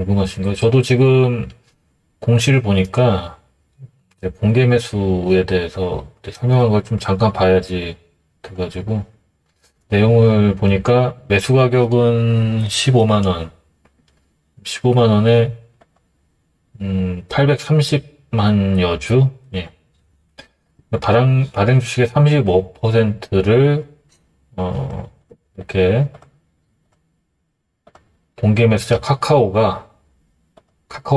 궁금하신 거. 저도 지금 공시를 보니까 이제 공개 매수에 대해서 이제 설명한 걸 좀 잠깐 봐야지 돼가지고 내용을 보니까 매수 가격은 15만 원, 15만 원에 830만 주, 예. 발행 주식의 35%를 이렇게 공개 매수자 카카오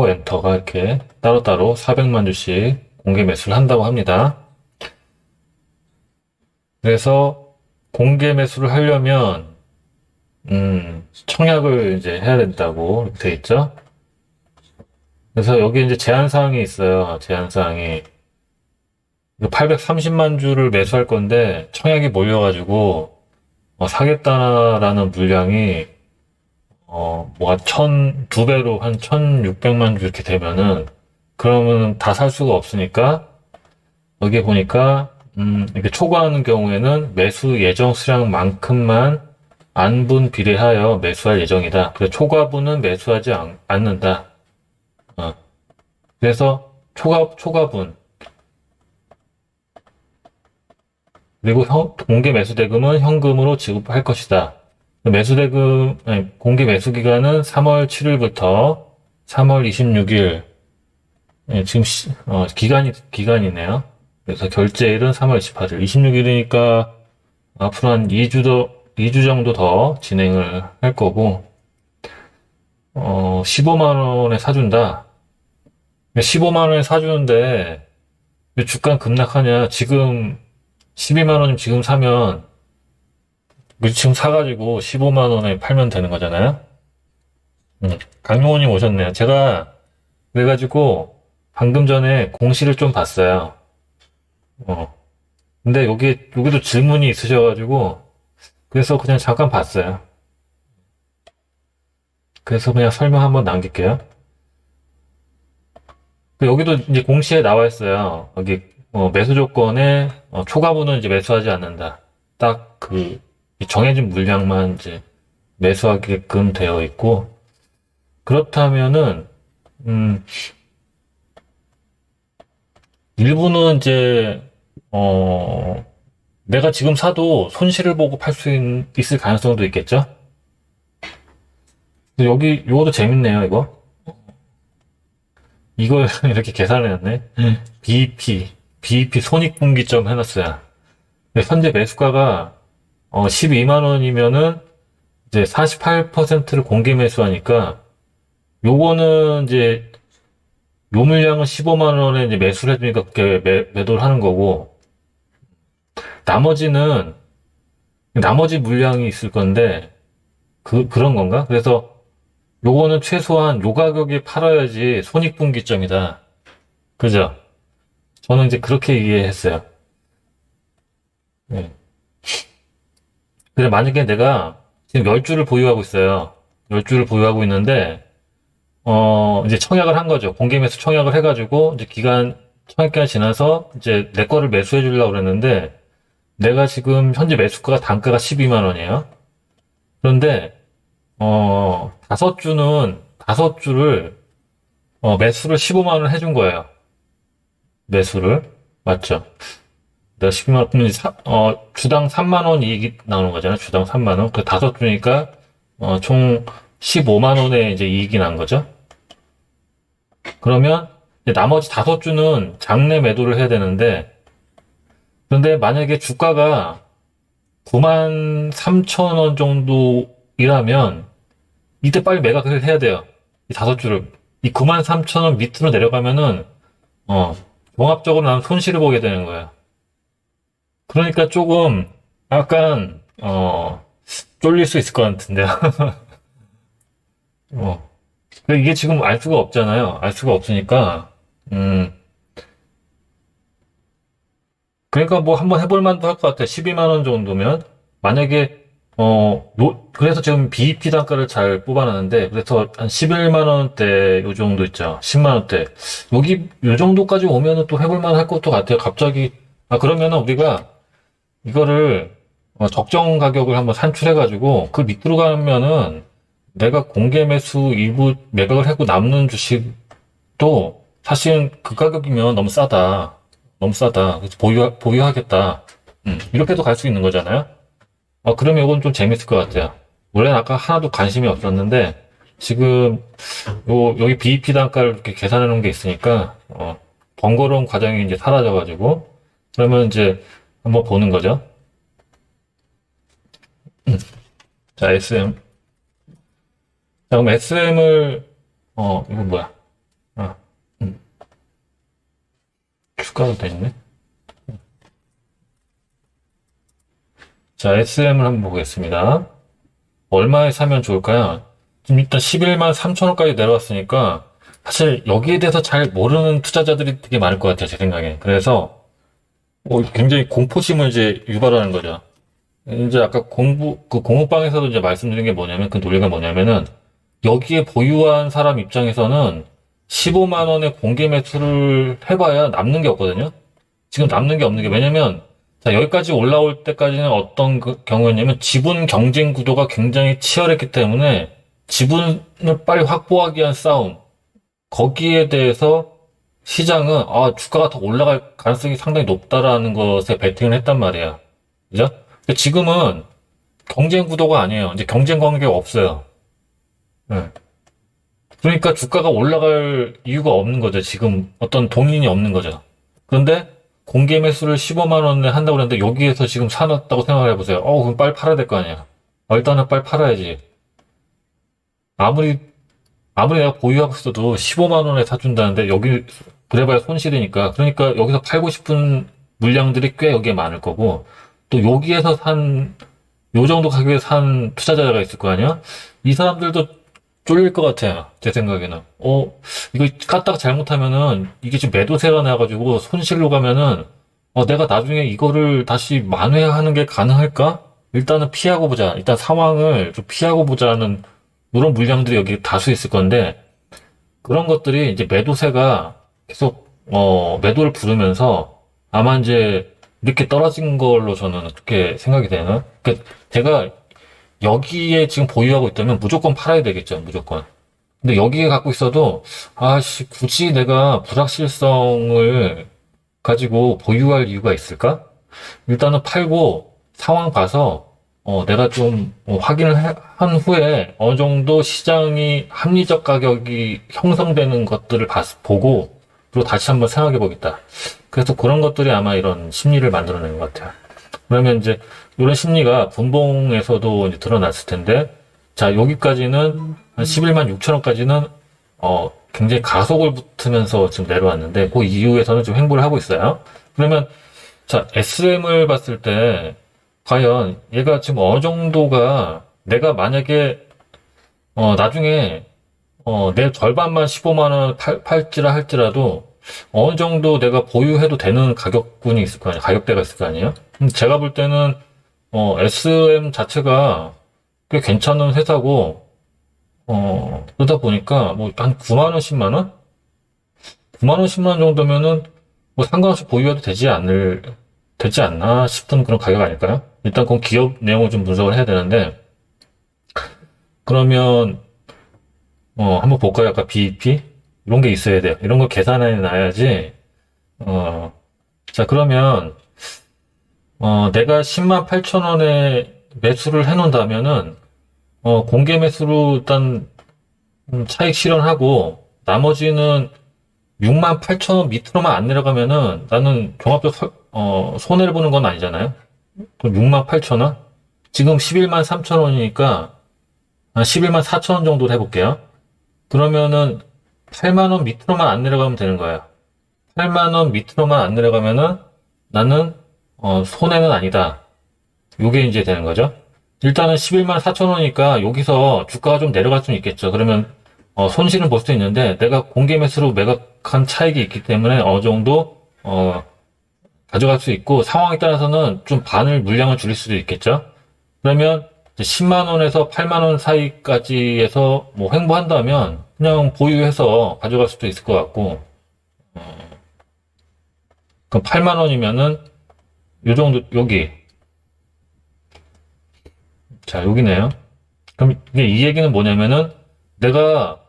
엔터가 이렇게 따로따로 400만 주씩 공개 매수를 한다고 합니다. 그래서 공개 매수를 하려면 청약을 이제 해야 된다고 이렇게 돼 있죠. 그래서 여기 이제 제한 사항이 있어요. 제한 사항이 830만 주를 매수할 건데 청약이 몰려가지고 사겠다라는 물량이 뭐가 두 배로 한 1600만 주 이렇게 되면은 그러면 다 살 수가 없으니까 여기 보니까 이렇게 초과하는 경우에는 매수 예정 수량만큼만 안분 비례하여 매수할 예정이다. 그래서 초과분은 매수하지 않는다. 그래서 초과분 그리고 공개 매수 대금은 현금으로 지급할 것이다. 공개 매수 기간은 3월 7일부터 3월 26일. 예, 지금 기간이네요. 그래서 결제일은 3월 28일. 26일이니까 앞으로 한 2주 정도 더 진행을 할 거고, 15만 원에 사준다. 15만 원에 사주는데 왜 주가 급락하냐? 지금 12만 원이면 지금 사면 지금 사가지고 15만 원에 팔면 되는 거잖아요. 강용호님 오셨네요. 제가 그래가지고 방금 전에 공시를 좀 봤어요. 근데 여기도 질문이 있으셔가지고 그래서 그냥 잠깐 봤어요. 그래서 그냥 설명 한번 남길게요. 여기도 이제 공시에 나와 있어요. 여기 매수 조건에 초과분은 이제 매수하지 않는다. 딱 정해진 물량만 이제 매수하게끔 되어 있고 그렇다면은 일부는 이제 내가 지금 사도 손실을 보고 팔 수 있을 가능성도 있겠죠? 근데 요것도 재밌네요, 이거. 이걸 이렇게 계산해놨네. BEP 손익분기점 해놨어요. 근데 현재 매수가가 12만 원이면은 이제 48%를 공개 매수하니까 요거는 이제 요 물량은 15만 원에 이제 매수를 해주니까 그렇게 매도를 하는 거고 나머지 물량이 있을 건데 그런 건가? 그래서 요거는 최소한 요 가격에 팔아야지 손익분기점이다. 그죠? 저는 이제 그렇게 이해했어요. 네. 근데 만약에 내가 지금 10주를 보유하고 있어요. 10주를 보유하고 있는데, 이제 청약을 한 거죠. 공개 매수 청약을 해가지고, 이제 청약기간 지나서 이제 내 거를 매수해 주려고 그랬는데, 내가 지금 현재 매수가가 단가가 12만 원이에요. 그런데, 다섯 주를, 매수를 15만 원을 해준 거예요. 매수를. 맞죠? 내가 12만 원, 그러면 주당 3만 원 이익이 나오는 거잖아요. 주당 3만 원. 그 다섯 주니까, 총 15만 원의 이제 이익이 난 거죠. 그러면, 이제 나머지 다섯 주는 장내 매도를 해야 되는데, 그런데 만약에 주가가 9만 3천 원 정도이라면, 이때 빨리 매각을 해야 돼요. 이 다섯 주를. 이 9만 3천 원 밑으로 내려가면은, 종합적으로 나는 손실을 보게 되는 거예요. 그러니까 조금 약간 쫄릴 수 있을 것 같은데요. 이게 지금 알 수가 없잖아요. 알 수가 없으니까 그러니까 뭐 한번 해볼 만도 할 것 같아요. 12만 원 정도면 만약에 그래서 지금 BEP 단가를 잘 뽑아놨는데 그래서 한 11만 원대 요 정도 있죠. 10만 원대 요 정도까지 오면은 또 해볼 만할 것도 같아요. 갑자기 그러면은 우리가 이거를 적정 가격을 한번 산출해가지고 그 밑으로 가면은 내가 공개 매수 일부 매각을 하고 남는 주식도 사실은 그 가격이면 너무 싸다. 너무 싸다. 그래서 보유하겠다. 이렇게도 갈 수 있는 거잖아요. 그러면 이건 좀 재밌을 것 같아요. 원래는 아까 하나도 관심이 없었는데, 지금, 여기 BEP 단가를 이렇게 계산해 놓은 게 있으니까, 번거로운 과정이 이제 사라져가지고, 그러면 이제 한번 보는 거죠. 자, SM. 자, 그럼 SM을, 이거 뭐야? 아, 추가로 돼 있네. 자, SM을 한번 보겠습니다. 얼마에 사면 좋을까요? 지금 일단 11만 3천 원까지 내려왔으니까 사실 여기에 대해서 잘 모르는 투자자들이 되게 많을 것 같아요, 제 생각에. 그래서 굉장히 공포심을 이제 유발하는 거죠. 이제 아까 그 공부방에서도 이제 말씀드린 게 뭐냐면, 그 논리가 뭐냐면은 여기에 보유한 사람 입장에서는 15만 원의 공개 매수를 해봐야 남는 게 없거든요. 지금 남는 게 없는 게, 왜냐면 자, 여기까지 올라올 때까지는 어떤 경우였냐면 지분 경쟁 구도가 굉장히 치열했기 때문에 지분을 빨리 확보하기 위한 싸움, 거기에 대해서 시장은 주가가 더 올라갈 가능성이 상당히 높다라는 것에 베팅을 했단 말이야. 그죠? 근데 지금은 경쟁 구도가 아니에요. 이제 경쟁 관계가 없어요. 네. 그러니까 주가가 올라갈 이유가 없는 거죠. 지금 어떤 동인이 없는 거죠. 그런데 공개 매수를 15만 원에 한다고 그랬는데 여기에서 지금 사놨다고 생각을 해보세요. 그럼 빨리 팔아야 될 거 아니야. 일단은 빨리 팔아야지. 아무리 내가 보유하고 있어도 15만 원에 사준다는데 여기 그래봐야 손실이니까. 그러니까 여기서 팔고 싶은 물량들이 꽤 여기에 많을 거고, 또 여기에서 요 정도 가격에 산 투자자가 있을 거 아니야? 이 사람들도 쫄릴 것 같아요. 제 생각에는. 이거 갖다가 잘못하면은 이게 지금 매도세가 나가지고 손실로 가면은 내가 나중에 이거를 다시 만회하는 게 가능할까? 일단은 피하고 보자. 일단 상황을 좀 피하고 보자는 이런 물량들이 여기 다수 있을 건데, 그런 것들이 이제 매도세가 계속 매도를 부르면서 아마 이제 이렇게 떨어진 걸로 저는 그렇게 생각이 되는. 그러니까 제가 여기에 지금 보유하고 있다면 무조건 팔아야 되겠죠, 무조건. 근데 여기에 갖고 있어도, 굳이 내가 불확실성을 가지고 보유할 이유가 있을까? 일단은 팔고 상황 봐서, 내가 좀 확인을 한 후에 어느 정도 시장이 합리적 가격이 형성되는 것들을 보고, 그리고 다시 한번 생각해 보겠다. 그래서 그런 것들이 아마 이런 심리를 만들어내는 것 같아요. 그러면 이제 이런 심리가 분봉에서도 이제 드러났을 텐데, 자, 여기까지는 한 11만 6천 원까지는 굉장히 가속을 붙으면서 지금 내려왔는데, 그 이후에서는 좀 횡보를 하고 있어요. 그러면 자, SM을 봤을 때 과연 얘가 지금 어느 정도가, 내가 만약에 나중에 내 절반만 15만 원 팔지라 할지라도 어느 정도 내가 보유해도 되는 가격군이 있을 거 아니에요. 가격대가 있을 거 아니에요. 제가 볼 때는 SM 자체가 꽤 괜찮은 회사고, 그러다 보니까 뭐 한 9만 원, 10만 원? 9만 원, 10만 원 정도면은 뭐 상관없이 보유해도 되지 않나 싶은 그런 가격 아닐까요? 일단 그건 기업 내용을 좀 분석을 해야 되는데, 그러면 한번 볼까요? 아까 BEP? 이런 게 있어야 돼요. 이런 거 계산해 놔야지. 자, 그러면 내가 10만 8천 원에 매수를 해놓는다면은 공개 매수로 일단 차익 실현하고, 나머지는 6만 8천 원 밑으로만 안 내려가면은 나는 종합적 손해를 보는 건 아니잖아요. 그럼 6만 8천 원? 지금 11만 3천 원이니까 한 11만 4천 원 정도로 해볼게요. 그러면은 8만 원 밑으로만 안 내려가면 되는 거예요. 8만 원 밑으로만 안 내려가면은 나는 손해는 아니다. 요게 이제 되는 거죠. 일단은 11만 4천 원이니까 여기서 주가가 좀 내려갈 수는 있겠죠. 그러면 손실은 볼 수 있는데, 내가 공개 매수로 매각한 차익이 있기 때문에 어느 정도 가져갈 수 있고, 상황에 따라서는 좀 반을 물량을 줄일 수도 있겠죠. 그러면 10만 원에서 8만 원 사이까지 해서 뭐 횡보한다면 그냥 보유해서 가져갈 수도 있을 것 같고, 그럼 8만 원이면은 요 정도, 여기. 자, 여기네요. 그럼 이게 이 얘기는 뭐냐면은 내가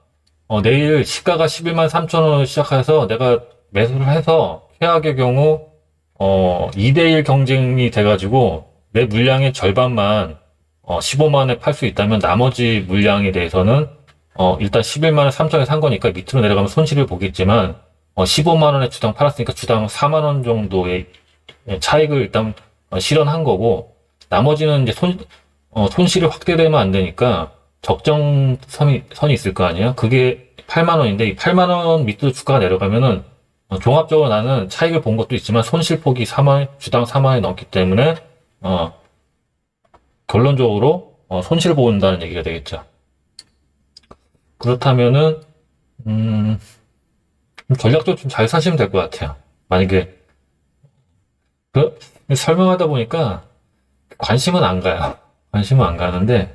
내일 시가가 11만 3천 원을 시작해서 내가 매수를 해서 최악의 경우 2대1 경쟁이 돼가지고 내 물량의 절반만 15만 원에 팔 수 있다면 나머지 물량에 대해서는 일단 11만 원 3천 원에 산 거니까 밑으로 내려가면 손실을 보겠지만 15만 원에 주당 팔았으니까 주당 4만 원 정도의 차익을 일단 실현한 거고 나머지는 이제 손실이 확대되면 안 되니까 선이 있을 거 아니에요? 그게 8만 원인데 이 8만 원 밑으로 주가가 내려가면은 종합적으로 나는 차익을 본 것도 있지만 손실폭이 주당 4만 원이 넘기 때문에 결론적으로 손실을 본다는 얘기가 되겠죠. 그렇다면은 전략적으로 좀 잘 사시면 될 것 같아요. 만약에 설명하다 보니까 관심은 안 가요. 관심은 안 가는데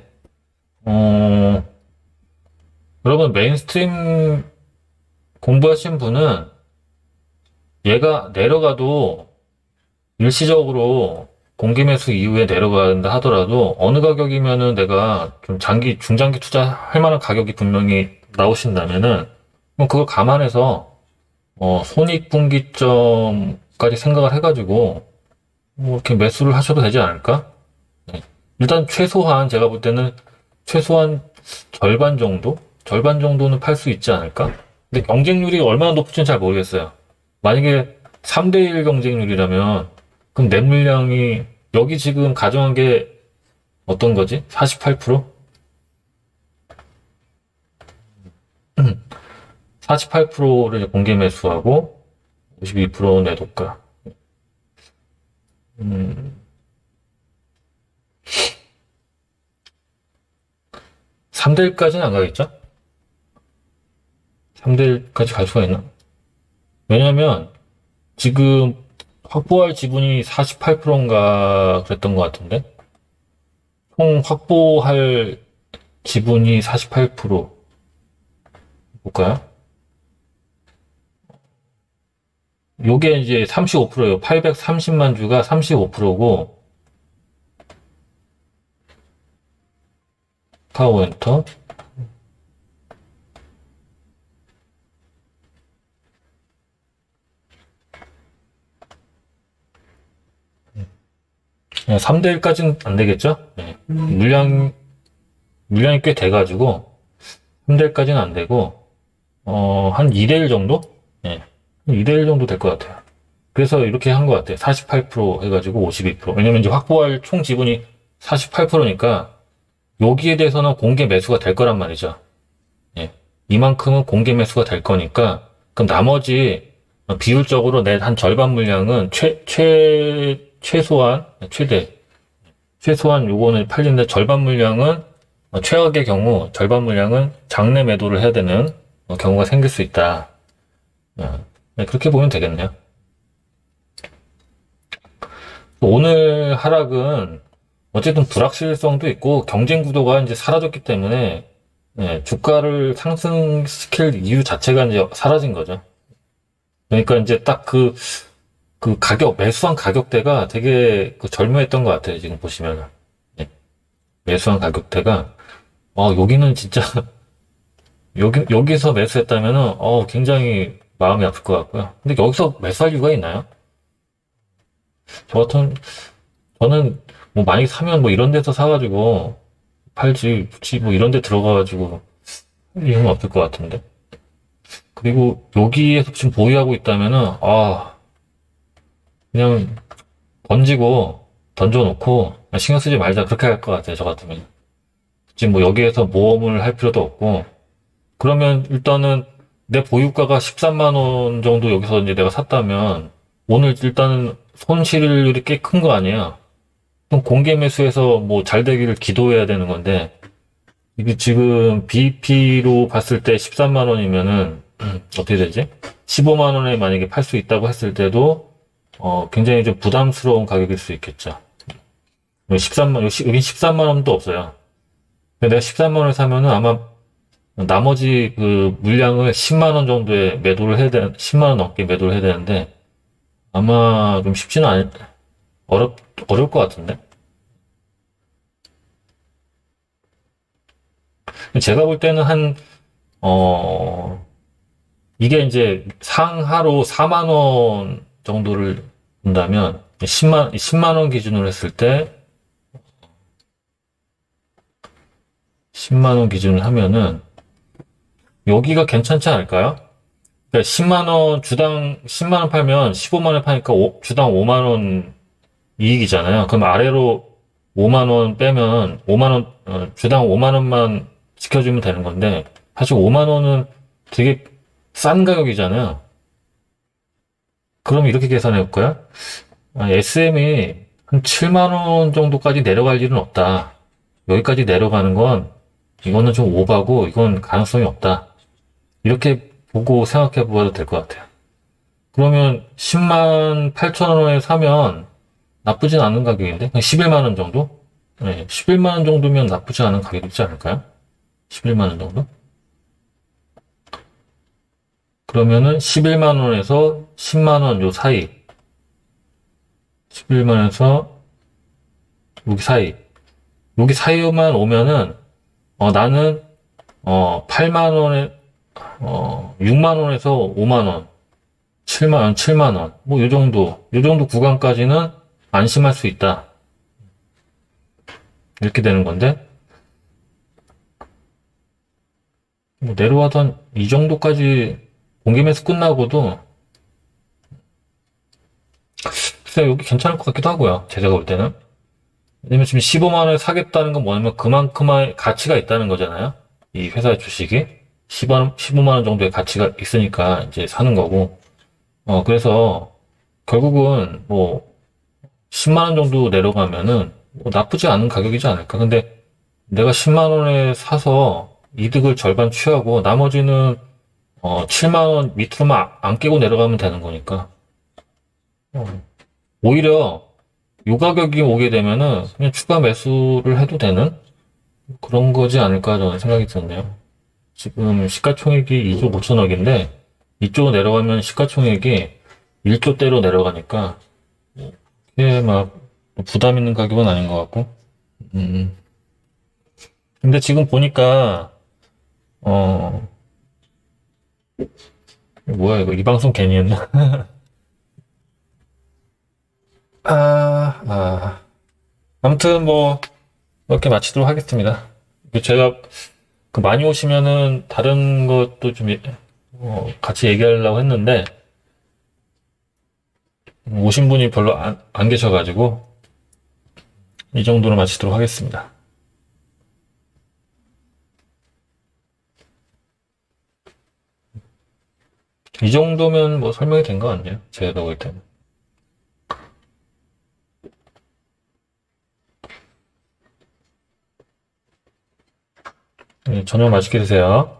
여러분 메인스트림 공부하신 분은 얘가 내려가도 일시적으로 공개 매수 이후에 내려간다 하더라도 어느 가격이면은 내가 좀 중장기 투자할 만한 가격이 분명히 나오신다면은 뭐 그걸 감안해서 손익분기점까지 생각을 해가지고 뭐 이렇게 매수를 하셔도 되지 않을까? 네. 일단 최소한 제가 볼 때는 최소한 절반 정도? 절반 정도는 팔 수 있지 않을까? 근데 경쟁률이 얼마나 높을지는 잘 모르겠어요. 만약에 3대1 경쟁률이라면 그럼 net 물량이 여기 지금 가정한 게 어떤 거지? 48%? 48%를 공개 매수하고 52% 내도가. 3대1까지는 안 가겠죠? 3대1까지 갈 수가 있나? 왜냐면 지금 확보할 지분이 48%인가 그랬던 것 같은데 총 확보할 지분이 48% 볼까요? 요게 이제 35%예요. 830만 주가 35%고 카우엔터 3대1까지는 안 되겠죠? 네. 물량이 꽤 돼가지고 3대1까지는 안 되고 한 2대1 정도? 네. 2대1 정도 될 것 같아요. 그래서 이렇게 한 것 같아요. 48% 해가지고 52%. 왜냐면 이제 확보할 총 지분이 48%니까 여기에 대해서는 공개 매수가 될 거란 말이죠. 예. 이만큼은 공개 매수가 될 거니까 그럼 나머지 비율적으로 내 한 절반 물량은 최소한 요거는 팔린데 절반 물량은 최악의 경우 절반 물량은 장내 매도를 해야 되는 경우가 생길 수 있다. 네, 그렇게 보면 되겠네요. 오늘 하락은 어쨌든 불확실성도 있고 경쟁 구도가 이제 사라졌기 때문에 주가를 상승시킬 이유 자체가 이제 사라진 거죠. 그러니까 이제 딱 그 매수한 가격대가 되게 절묘했던 것 같아요. 지금 보시면은. 매수한 가격대가, 여기는 진짜, 여기서 매수했다면은, 굉장히 마음이 아플 것 같고요. 근데 여기서 매수할 이유가 있나요? 저는 뭐 만약에 사면 뭐 이런 데서 사가지고 팔지, 굳이 뭐 이런 데 들어가가지고 할 이유는 없을 것 같은데. 그리고 여기에서 지금 보유하고 있다면은, 그냥 던져놓고 신경 쓰지 말자 그렇게 할 것 같아요. 저 같으면 지금 뭐 여기에서 모험을 할 필요도 없고 그러면 일단은 내 보유가가 13만 원 정도 여기서 이제 내가 샀다면 오늘 일단은 손실률이 꽤 큰 거 아니야. 그럼 공개 매수해서 뭐 잘 되기를 기도해야 되는 건데 이게 지금 BP로 봤을 때 13만 원이면은 어떻게 되지? 15만 원에 만약에 팔 수 있다고 했을 때도 굉장히 좀 부담스러운 가격일 수 있겠죠. 13만, 여기 13만 원도 없어요. 내가 13만 원을 사면은 아마 나머지 그 물량을 10만 원 정도에 10만 원 넘게 매도를 해야 되는데 아마 좀 어려울 것 같은데. 제가 볼 때는 이게 이제 상하로 4만 원 정도를 본다면, 10만 원 기준으로 했을 때, 10만 원 기준을 하면은, 여기가 괜찮지 않을까요? 그러니까 10만 원, 주당 10만 원 팔면 15만 원 파니까 주당 5만 원 이익이잖아요. 그럼 아래로 5만 원 빼면 5만 원, 주당 5만 원만 지켜주면 되는 건데, 사실 5만 원은 되게 싼 가격이잖아요. 그럼 이렇게 계산해 볼까요? SM이 한 7만 원 정도까지 내려갈 일은 없다. 여기까지 내려가는 건 이거는 좀 오바고 이건 가능성이 없다. 이렇게 보고 생각해 보아도 될 것 같아요. 그러면 10만 8천 원에 사면 나쁘진 않은 가격인데? 11만 원 정도? 네, 11만 원 정도면 나쁘지 않은 가격이지 않을까요? 11만 원 정도? 그러면은 11만 원에서 10만 원 요 사이, 11만 원에서 여기 사이만 오면은 나는 8만 원에 6만 원에서 5만 원, 7만 원, 7만 원, 뭐 요 정도 구간까지는 안심할 수 있다. 이렇게 되는 건데 뭐 내려와던 이 정도까지 공개 매수 끝나고도 글쎄 여기 괜찮을 것 같기도 하고요. 제가 볼 때는. 왜냐면 지금 15만 원에 사겠다는 건 뭐냐면 그만큼의 가치가 있다는 거잖아요. 이 회사의 주식이 15만 원 정도의 가치가 있으니까 이제 사는 거고. 그래서 결국은 뭐 10만 원 정도 내려가면은 뭐 나쁘지 않은 가격이지 않을까. 근데 내가 10만 원에 사서 이득을 절반 취하고 나머지는 7만 원 밑으로만 안 깨고 내려가면 되는 거니까. 오히려 요 가격이 오게 되면은 그냥 추가 매수를 해도 되는 그런 거지 않을까 저는 생각이 드네요. 지금 시가총액이 2조 5천억인데 이쪽으로 내려가면 시가총액이 1조대로 내려가니까 이게 막 부담 있는 가격은 아닌 것 같고. 음. 근데 지금 보니까 어 뭐야 이거 이 방송 괜히 했나? 아무튼 뭐 이렇게 마치도록 하겠습니다. 제가 그 많이 오시면은 다른 것도 좀 같이 얘기하려고 했는데 오신 분이 별로 안 계셔가지고 이 정도로 마치도록 하겠습니다. 이 정도면 뭐 설명이 된 거 같네요. 제가 볼 때는. 네, 저녁 맛있게 드세요.